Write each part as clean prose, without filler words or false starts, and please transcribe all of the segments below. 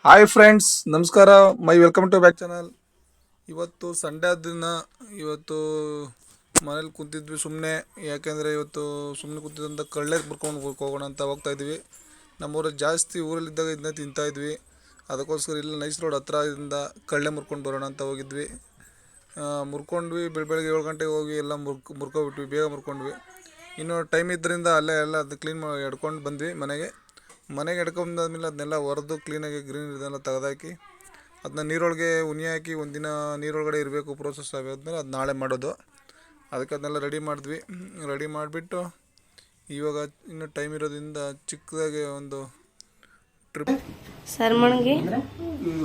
Hi friends, ನಮಸ್ಕಾರ. Welcome to back channel. ಇವತ್ತು Sunday ದಿನ. ಇವತ್ತು ಮನೇಲಿ ಕುಂತಿದ್ವಿ ಸುಮ್ಮನೆ. ಯಾಕೆಂದರೆ ಇವತ್ತು ಸುಮ್ಮನೆ ಕೂತಿದ್ದಂಥ ಕಳ್ಳೆ ಮುರ್ಕೊಂಡು ಹೋಗೋಣ ಅಂತ ಹೋಗ್ತಾ ಇದ್ವಿ. ನಮ್ಮೂರಲ್ಲಿ ಜಾಸ್ತಿ ಊರಲ್ಲಿದ್ದಾಗ ಇದನ್ನ ತಿಂತಾಯಿದ್ವಿ. ಅದಕ್ಕೋಸ್ಕರ ಇಲ್ಲಿ ನೈಸ್ ರೋಡ್ ಹತ್ರ ಇದರಿಂದ ಕಳ್ಳೆ ಮುರ್ಕೊಂಡು ಬರೋಣ ಅಂತ ಹೋಗಿದ್ವಿ. ಮುರ್ಕೊಂಡ್ವಿ. ಬೆಳಗ್ಗೆ 7 ಗಂಟೆಗೆ ಹೋಗಿ ಎಲ್ಲ ಮುರ್ಕೊಬಿಟ್ವಿ. ಬೇಗ ಮುರ್ಕೊಂಡ್ವಿ. ಇನ್ನು ಟೈಮ್ ಇದ್ದರಿಂದ ಅಲ್ಲೇ ಎಲ್ಲ ಅದು ಕ್ಲೀನ್ ಮಾಡಿ ಎಡ್ಕೊಂಡು ಬಂದ್ವಿ ಮನೆಗೆ ಎಡ್ಕೊಂಡಾದ್ಮೇಲೆ ಅದನ್ನೆಲ್ಲ ಹೊರದು ಕ್ಲೀನಾಗಿ ಗ್ರೀನ್ ಇದೆಲ್ಲ ತೆಗೆದಾಕಿ ಅದನ್ನ ನೀರೊಳಗೆ ಉನಿ ಹಾಕಿ ಒಂದಿನ ನೀರೊಳಗಡೆ ಇರಬೇಕು. ಪ್ರೋಸೆಸ್ ಆಗೋದ್ಮೇಲೆ ಅದು ನಾಳೆ ಮಾಡೋದು. ಅದಕ್ಕೆ ಅದನ್ನೆಲ್ಲ ರೆಡಿ ಮಾಡಿದ್ವಿ. ರೆಡಿ ಮಾಡಿಬಿಟ್ಟು ಇವಾಗ ಇನ್ನೂ ಟೈಮ್ ಇರೋದ್ರಿಂದ ಚಿಕ್ಕದಾಗಿ ಒಂದು ಟ್ರಿಪ್ ಸರ್ಮಣ್ಗೆ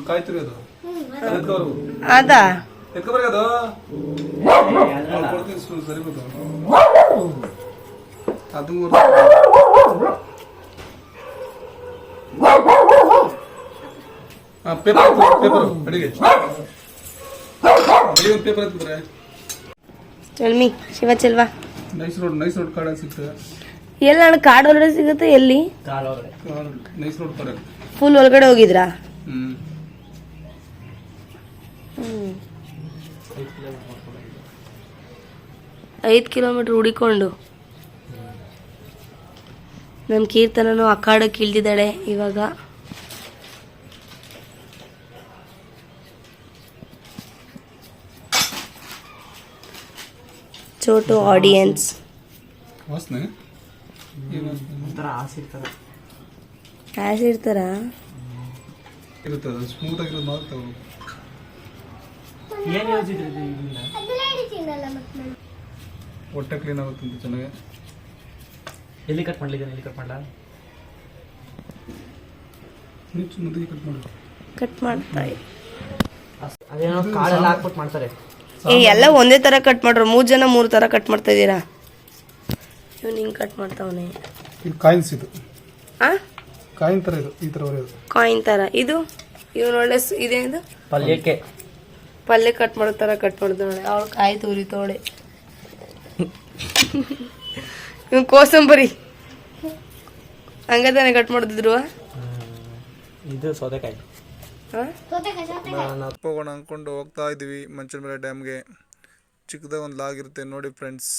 ಕಾಯ್ತಿರಿ. ಅದು ಅದಾ ಎತ್ಕೊಬರ್ಗದು ಸರಿ ಗೊತ್ತು. ಅದು ಪೇಪರ್ ಅಡಿಗೆ ಒಂದು paper ಎತ್ತಿದ್ರೆ ಚಲ್ಮಿ Shiva Chelva. Nice road ಕಾಡ ಸಿಗ್ತದೆ. ಎಲ್ಲಿ ನಾನು ಕಾಡು ಒಳಗಡೆ ಸಿಗುತ್ತೆ? ಎಲ್ಲಿ? ನೈಸ್ ರೋಡ್ ಕಾಡ ಫುಲ್ ಒಳಗಡೆ ಹೋಗಿದ್ರಾ? 5 ಕಿಲೋಮೀಟರ್ ಹುಡಿಕೊಂಡು ನಮ್ಮ ಕೀರ್ತನನು ಅಖಾಡಕ್ಕೆ ಇಳ್ದಿದ್ದಾಳೆ ಇವಾಗ. ಚೋಟು ಆಡಿಯನ್ಸ್ ಆಸೆ ಇರ್ತಾರ. ಹೊಟ್ಟೆ ಕ್ಲೀನ್ ಆಗುತ್ತೆ ಚೆನ್ನಾಗಿ. ಎಲ್ಲಿ ಕಟ್ ಮಾಡ್ಲಿದ್ದಾನೆ? ಎಲ್ಲಿ ಕಟ್ ಮಾಡಲ? ಕಟ್ ಮಾಡ್ತಾ ಅದೇನೋ ಕಾಳೆಲ್ಲ ಹಾಕ್ಬಿಟ್ಟು ಮಾಡ್ತಾರೆ. ಎಲ್ಲ ಒಂದೇ ತರ ಕಟ್ ಮಾಡ್ರು. 3 ಜನ 3 ತರ ಕಟ್ ಮಾಡ್ತಾ ಇದ್ದೀರಾ. ಇವ್ನು ಹಿಂಗೆ ಕಟ್ ಮಾಡ್ತಾವನೆ. ಇದು ಕಾಯಿನ್ಸ್. ಇದು ಆ ಕಾಯಿನ್ ತರ. ಇದು ಈ ತರ ಬರೋದು ಕಾಯಿನ್ ತರ. ಇದು ಇವನು ಒಳ್ಳೆ ಇದೇನು ಪಲ್ಯ ಕಟ್ ಮಾಡೋ ತರ ಕಟ್ ಮಾಡ್ತಾಳೆ. ಅವಳು ಕಾಯಿ ತುರಿತೋಳೆ. ಇವ್ ಕೋಸಂಬರಿ ಹಂಗತಾನೆ ಕಟ್ ಮಾಡ್ತಿದ್ರು. ಇದು ಸೌತೆಕಾಯಿ. ಹೋಗೋಣ ಅಂದ್ಕೊಂಡು ಹೋಗ್ತಾ ಇದ್ವಿ ಮಂಚನಬೆಲೆ ಡ್ಯಾಮ್ಗೆ. ಚಿಕ್ಕದಾಗ ಒಂದು ಲಾಗ್ ಇರುತ್ತೆ ನೋಡಿ ಫ್ರೆಂಡ್ಸ್.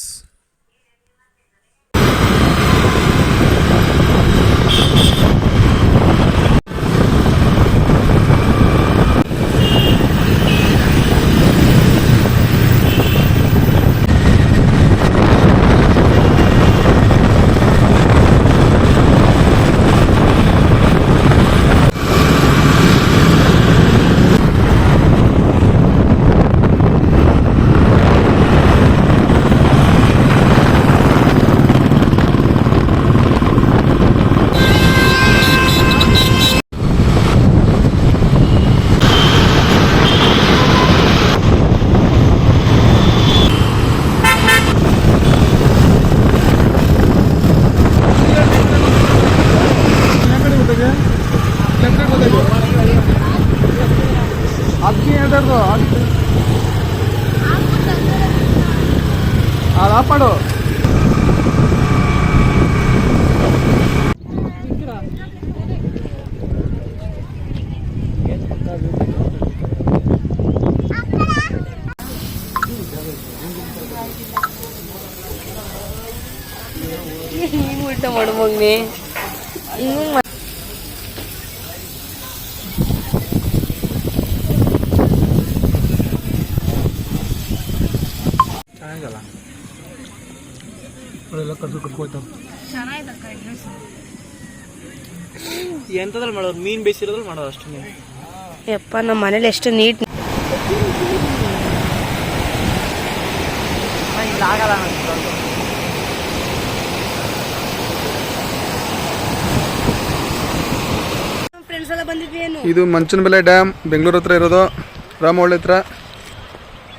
ಆಪಾಡು ಊಟ ಮಾಡು ಮಗ್ನೆ. ಚೆನ್ನಾಗಲ್ಲ ಎಲ್ಲ ಕಟ್ಕೋಯ್ತಾವ. ಎಂತದ್ರಲ್ಲಿ ಮಾಡೋರು? ಮೀನು ಬೇಯಿಸಿರೋದ್ರಲ್ಲಿ ಮಾಡೋರು ಅಷ್ಟೇ. ಯಪ್ಪ ನಮ್ಮ ಮನೇಲಿ ಎಷ್ಟು ನೀಟ್. ಫ್ರೆಂಡ್ಸ್ ಎಲ್ಲ ಬಂದಿದ್ವಿ. ಇದು ಮಂಚನಬೆಲೆ ಡ್ಯಾಮ್ ಬೆಂಗಳೂರು ಹತ್ರ ಇರೋದು, ರಾಮವಳ್ಳಿ ಹತ್ರ.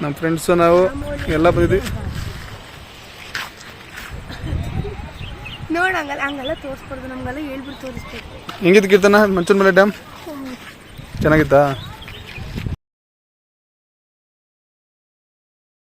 ನಮ್ಮ ಫ್ರೆಂಡ್ಸು ನಾವು ಎಲ್ಲ ಬಂದಿದ್ವಿ. ನೋಡ ಹಂಗೆಲ್ಲ ತೋರಿಸ್ಬಾರ್ದು. ನಮ್ಗೆಲ್ಲ ಹೇಳ್ಬಿಟ್ಟು ತೋರಿಸ್ಬೇಕು. ಹೆಂಗಿತ್ತು ಕೀರ್ತನ ಮಂಚನಬೆಲೆ ಡ್ಯಾಮ್? ಚೆನ್ನಾಗಿತ್ತಾ?